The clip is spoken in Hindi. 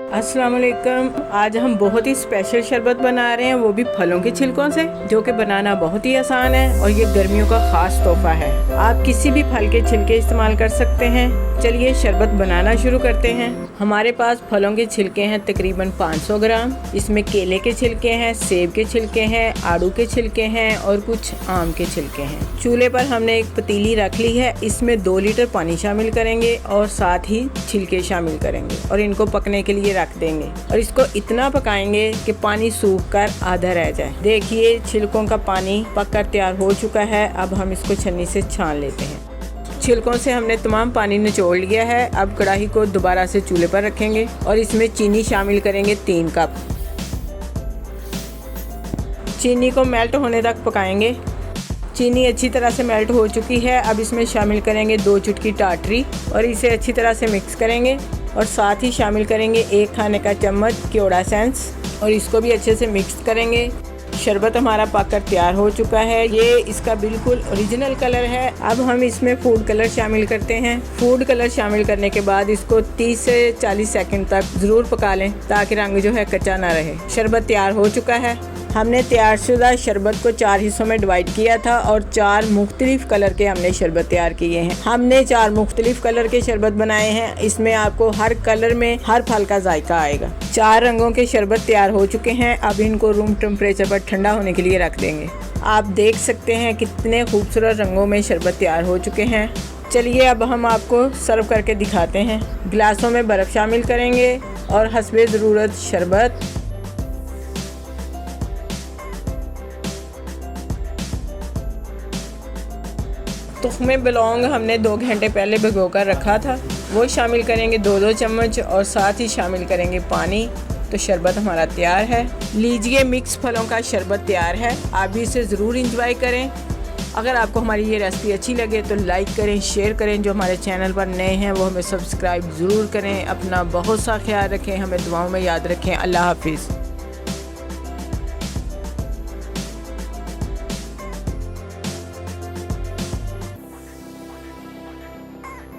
अस्सलाम वालेकुम। आज हम बहुत ही स्पेशल शरबत बना रहे हैं, वो भी फलों के छिलकों से, जो कि बनाना बहुत ही आसान है और ये गर्मियों का ख़ास तोहफा है। आप किसी भी फल के छिलके इस्तेमाल कर सकते हैं। चलिए शरबत बनाना शुरू करते हैं। हमारे पास फलों के छिलके हैं तकरीबन 500 ग्राम। इसमें केले के छिलके हैं, सेब के छिलके हैं, आड़ू के छिलके हैं और कुछ आम के छिलके हैं। चूल्हे पर हमने एक पतीली रख ली है। इसमें 2 लीटर पानी शामिल करेंगे और साथ ही छिलके शामिल करेंगे और इनको पकने के लिए रख देंगे और इसको इतना पकाएंगे कि पानी सूख कर आधा रह जाए। देखिए छिलकों का पानी पककर तैयार हो चुका है। अब हम इसको छन्नी से छान लेते हैं। छिलकों से हमने तमाम पानी निचोड़ लिया है। अब कढ़ाई को दोबारा से चूल्हे पर रखेंगे और इसमें चीनी शामिल करेंगे 3 कप। चीनी को मेल्ट होने तक पकाएंगे। चीनी अच्छी तरह से मेल्ट हो चुकी है। अब इसमें शामिल करेंगे 2 चुटकी टाटरी और इसे अच्छी तरह से मिक्स करेंगे और साथ ही शामिल करेंगे 1 खाने का चम्मच केवड़ा सेंस और इसको भी अच्छे से मिक्स करेंगे। शरबत हमारा पककर तैयार हो चुका है। ये इसका बिल्कुल ओरिजिनल कलर है। अब हम इसमें फूड कलर शामिल करते हैं। फूड कलर शामिल करने के बाद इसको 30 से 40 सेकंड तक ज़रूर पका लें ताकि रंग जो है कच्चा ना रहे। शरबत तैयार हो चुका है। हमने तैयारशुदा शरबत को 4 हिस्सों में डिवाइड किया था और 4 मुख्तलिफ कलर के हमने शरबत तैयार किए हैं। हमने 4 मुख्तलिफ कलर के शरबत बनाए हैं। इसमें आपको हर कलर में हर फल का जायका आएगा। 4 रंगों के शरबत तैयार हो चुके हैं। अब इनको रूम टेम्परेचर पर ठंडा होने के लिए रख देंगे। आप देख सकते हैं कितने खूबसूरत रंगों में शरबत तैयार हो चुके हैं। चलिए अब हम आपको सर्व करके दिखाते हैं। गिलासों में बर्फ़ शामिल करेंगे और हस्बे ज़रूरत शरबत। तुख्मे बिलोंग हमने 2 घंटे पहले भिगोकर रखा था, वो शामिल करेंगे 2-2 चम्मच और साथ ही शामिल करेंगे पानी। तो शरबत हमारा तैयार है। लीजिए मिक्स फलों का शरबत तैयार है। आप भी इसे ज़रूर इंजॉय करें। अगर आपको हमारी ये रेसिपी अच्छी लगे तो लाइक करें, शेयर करें। जो हमारे चैनल पर नए हैं वो हमें सब्सक्राइब ज़रूर करें। अपना बहुत सा ख्याल रखें, हमें दुआओं में याद रखें। अल्लाह हाफिज़।